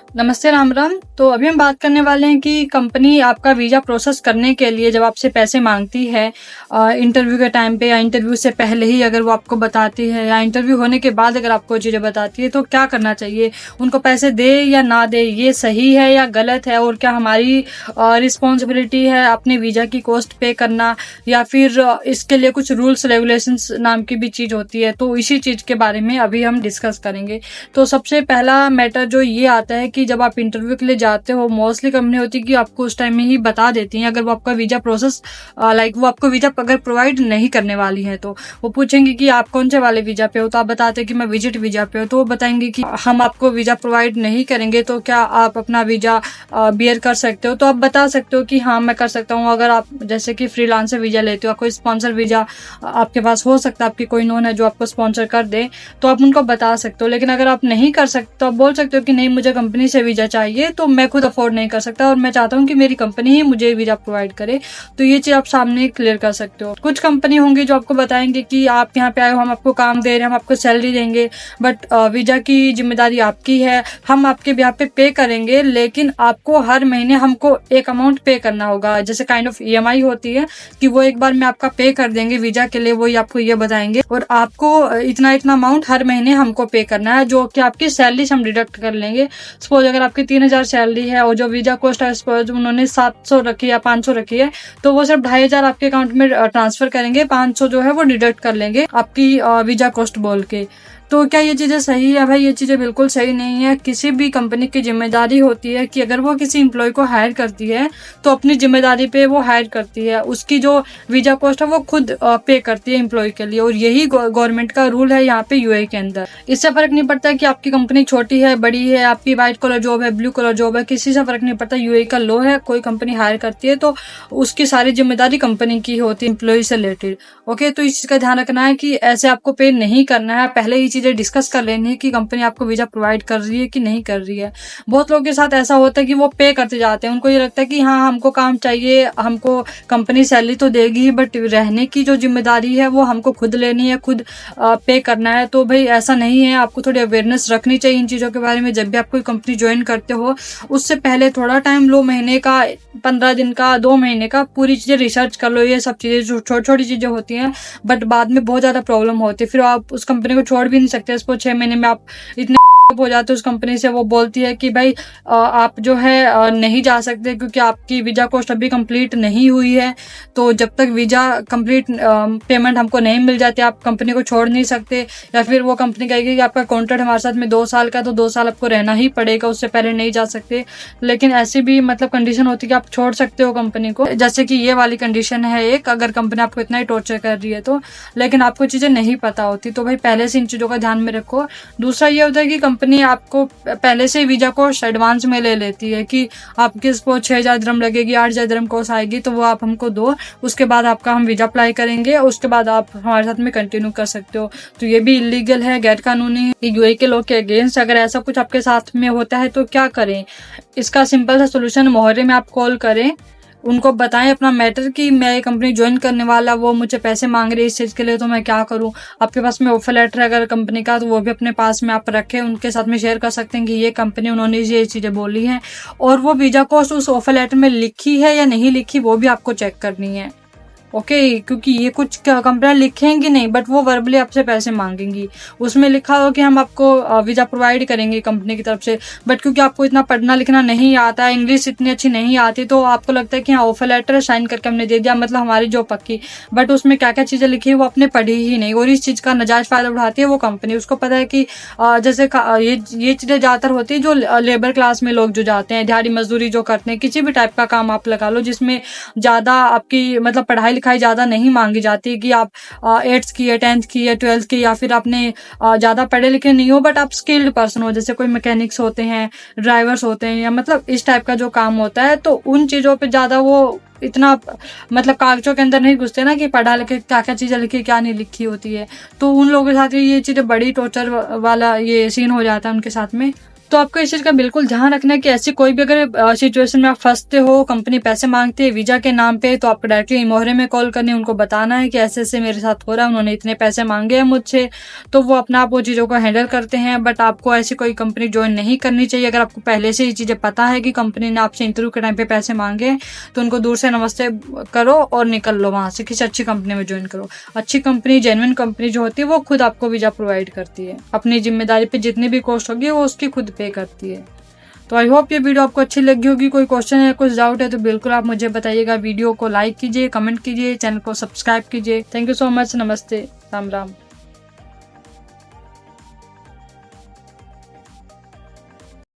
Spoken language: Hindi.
नमस्ते राम राम। तो अभी हम बात करने वाले हैं कि कंपनी आपका वीज़ा प्रोसेस करने के लिए जब आपसे पैसे मांगती है इंटरव्यू के टाइम पे या इंटरव्यू से पहले ही अगर वो आपको बताती है या इंटरव्यू होने के बाद अगर आपको चीज़ें बताती है तो क्या करना चाहिए, उनको पैसे दे या ना दे, ये सही है या गलत है, और क्या हमारी रिस्पॉन्सिबिलिटी है अपने वीज़ा की कॉस्ट पे करना, या फिर इसके लिए कुछ रूल्स रेगुलेशंस नाम की भी चीज़ होती है। तो इसी चीज़ के बारे में अभी हम डिस्कस करेंगे। तो सबसे पहला मैटर जो ये आता है कि जब आप इंटरव्यू के लिए जाते हो, मोस्टली कंपनी होती है कि आपको उस टाइम में ही बता देती हैं, अगर वो आपका वीज़ा प्रोसेस वो आपको वीज़ा अगर प्रोवाइड नहीं करने वाली है तो वो पूछेंगे कि आप कौन से वाले वीज़ा पे हो, तो आप बताते हैं कि मैं विजिट वीज़ा पे हो, तो वो बताएंगे कि हम आपको वीज़ा प्रोवाइड नहीं करेंगे, तो क्या आप अपना वीज़ा बियर कर सकते हो। तो आप बता सकते हो कि हाँ मैं कर सकता हूँ। अगर आप जैसे कि फ्रीलांसर वीज़ा लेते हो, कोई स्पॉन्सर वीज़ा आपके पास हो सकता है, आपकी कोई नोन है जो आपको स्पॉन्सर कर दे, तो आप उनको बता सकते हो। लेकिन अगर आप नहीं कर सकते तो आप बोल सकते हो कि नहीं, मुझे कंपनी से वीज़ा चाहिए, तो मैं खुद अफोर्ड नहीं कर सकता और मैं चाहता हूँ कि मेरी कंपनी ही मुझे वीज़ा प्रोवाइड करे। तो ये चीज़ आप सामने क्लियर कर सकते हो। कुछ कंपनी होंगी जो आपको बताएंगे कि आप यहाँ पे आए हो, हम आपको काम दे रहे हैं, हम आपको सैलरी देंगे, बट वीज़ा की जिम्मेदारी आपकी है, हम आपके यहाँ पे पे करेंगे, लेकिन आपको हर महीने हमको एक अमाउंट पे करना होगा। जैसे काइंड ऑफ EMI होती है कि वो एक बार में आपका पे कर देंगे वीज़ा के लिए, वही आपको ये बताएंगे, और आपको इतना इतना अमाउंट हर महीने हमको पे करना है, जो कि आपकी सैलरी से हम डिडक्ट कर लेंगे। सपोज अगर आपकी 3,000 सैलरी है और जो वीज़ा कॉस्ट है सपोज उन्होंने 700 रखी या 500 रखी है, तो वो सिर्फ 2,500 आपके अकाउंट में ट्रांसफर करेंगे, 500 जो है वो डिडक्ट कर लेंगे आपकी वीज़ा कॉस्ट बोल के। तो क्या ये चीज़ें सही है? भाई ये चीज़ें बिल्कुल सही नहीं है। किसी भी कंपनी की जिम्मेदारी होती है कि अगर वो किसी एम्प्लॉय को हायर करती है तो अपनी जिम्मेदारी पे वो हायर करती है, उसकी जो वीज़ा कॉस्ट है वो खुद पे करती है एम्प्लॉय के लिए, और यही गवर्नमेंट का रूल है यहाँ पे UAE के अंदर। इससे फर्क नहीं पड़ता कि आपकी कंपनी छोटी है बड़ी है, आपकी व्हाइट कलर जॉब है ब्लू कलर जॉब है, किसी से फर्क नहीं पड़ता। UAE का लॉ है, कोई कंपनी हायर करती है तो उसकी सारी जिम्मेदारी कंपनी की होती है एम्प्लॉय से रिलेटेड। ओके, तो इस चीज़ का ध्यान रखना है कि ऐसे आपको पे नहीं करना है। पहले ही चीज़ें डिस्कस कर लेनी है कि कंपनी आपको वीज़ा प्रोवाइड कर रही है कि नहीं कर रही है। बहुत लोगों के साथ ऐसा होता है कि वो पे करते जाते हैं, उनको ये लगता है कि हाँ हमको काम चाहिए, हमको कंपनी सैलरी तो देगी, बट रहने की जो जिम्मेदारी है वो हमको खुद लेनी है, खुद पे करना है। तो भाई ऐसा नहीं है, आपको थोड़ी अवेयरनेस रखनी चाहिए इन चीज़ों के बारे में। जब भी आप कोई कंपनी ज्वाइन करते हो उससे पहले थोड़ा टाइम लो, महीने का, 15 दिन का, 2 महीने का, पूरी चीज़ें रिसर्च कर लो। ये सब चीज़ें जो छोटी छोटी चीज़ें होती हैं बट बाद में बहुत ज़्यादा प्रॉब्लम होती है, फिर आप उस कंपनी को छोड़ भी नहीं सकते। इसको 6 महीने में आप इतने हो जाते उस कंपनी से, वो बोलती है कि भाई आप जो है नहीं जा सकते क्योंकि आपकी वीज़ा कॉस्ट अभी कंप्लीट नहीं हुई है। तो जब तक वीज़ा कंप्लीट पेमेंट हमको नहीं मिल जाती आप कंपनी को छोड़ नहीं सकते। या फिर वो कंपनी कहेगी कि आपका कॉन्ट्रैक्ट हमारे साथ में 2 साल का, तो 2 साल आपको रहना ही पड़ेगा, उससे पहले नहीं जा सकते। लेकिन ऐसी भी कंडीशन होती है कि आप छोड़ सकते हो कंपनी को, जैसे कि ये वाली कंडीशन है एक, अगर कंपनी आपको इतना ही टॉर्चर कर रही है तो। लेकिन आपको चीज़ें नहीं पता होती, तो भाई पहले से इन चीज़ों का ध्यान में रखो। दूसरा ये होता है कि कंपनी आपको पहले से वीज़ा कॉस्ट एडवांस में ले लेती है कि आपके 6,000 दिरहम लगेगी, 8,000 दिरहम कॉस्ट आएगी, तो वो आप हमको दो, उसके बाद आपका हम वीज़ा अप्लाई करेंगे, उसके बाद आप हमारे साथ में कंटिन्यू कर सकते हो। तो ये भी इलीगल है, गैर कानूनी है, UAE के लॉ के अगेंस्ट। अगर ऐसा कुछ आपके साथ में होता है तो क्या करें? इसका सिंपल सा सोल्यूशन, मोहरे में आप कॉल करें, उनको बताएं अपना मैटर कि मैं ये कंपनी ज्वाइन करने वाला, वो मुझे पैसे मांग रही है इस चीज़ के लिए, तो मैं क्या करूं। आपके पास में ऑफर लेटर है अगर कंपनी का, तो वो भी अपने पास में आप रखें, उनके साथ में शेयर कर सकते हैं कि ये कंपनी उन्होंने ये चीज़ें बोली हैं, और वो वीज़ा कॉस्ट उस ऑफर लेटर में लिखी है या नहीं लिखी वो भी आपको चेक करनी है। ओके, क्योंकि ये कुछ कंपनियां लिखेंगी नहीं बट वो वर्बली आपसे पैसे मांगेंगी। उसमें लिखा हो कि हम आपको वीज़ा प्रोवाइड करेंगे कंपनी की तरफ से, बट क्योंकि आपको इतना पढ़ना लिखना नहीं आता, इंग्लिश इतनी अच्छी नहीं आती, तो आपको लगता है कि हाँ ऑफर लेटर साइन करके हमने दे दिया, मतलब हमारी जॉब पक्की। बट उसमें क्या क्या चीज़ें लिखी है वो आपने पढ़ी ही नहीं, और इस चीज़ का नाजायज़ फ़ायदा उठाती है वो कंपनी। उसको पता है कि जैसे ये चीज़ें ज़्यादातर होती है जो लेबर क्लास में लोग जो जाते हैं, दिहाड़ी मजदूरी जो करते हैं, किसी भी टाइप का काम आप लगा लो जिसमें ज़्यादा आपकी पढ़ाई लिखाई ज़्यादा नहीं मांगी जाती कि आप 8th की है, 10th की है, 12th की, या फिर आपने ज़्यादा पढ़े लिखे नहीं हो बट आप स्किल्ड पर्सन हो, जैसे कोई मैकेनिक्स होते हैं, ड्राइवर्स होते हैं, या इस टाइप का जो काम होता है। तो उन चीज़ों पे ज़्यादा वो इतना कागजों के अंदर नहीं घुसते ना कि पढ़ा लिखे क्या क्या चीज़ें लिखी क्या नहीं लिखी होती है। तो उन लोगों के साथ ये चीज़ें बड़ी टॉर्चर वाला ये सीन हो जाता है उनके साथ में। तो आपको इस चीज़ का बिल्कुल ध्यान रखना है कि ऐसी कोई भी अगर सिचुएशन में आप फँसते हो, कंपनी पैसे माँगती है वीज़ा के नाम पे, तो आपको डायरेक्टली इमोहरे में कॉल करनी है, उनको बताना है कि ऐसे-ऐसे मेरे साथ हो रहा है, उन्होंने इतने पैसे माँगे हैं मुझसे, तो वो अपना आप वो चीज़ों को हैंडल करते हैं। बट आपको ऐसी कोई कंपनी जॉइन नहीं करनी चाहिए। अगर आपको पहले से ये चीज़ें पता है कि कंपनी ने आपसे इंटरव्यू के टाइम पे पैसे माँगे हैं, तो उनको दूर से नमस्ते करो और निकल लो वहाँ से, किसी अच्छी कंपनी में जॉइन करो। अच्छी कंपनी, जेन्युइन कंपनी जो होती है, वो खुद आपको वीज़ा प्रोवाइड करती है। अपनी ज़िम्मेदारी पे जितनी भी कॉस्ट होगी वो उसकी खुद पे करती है। तो आई होप ये वीडियो आपको अच्छी लगी होगी। कोई क्वेश्चन है, कुछ डाउट है तो बिल्कुल आप मुझे बताइएगा। वीडियो को लाइक कीजिए, कमेंट कीजिए, चैनल को सब्सक्राइब कीजिए। Thank you so much. नमस्ते, राम राम।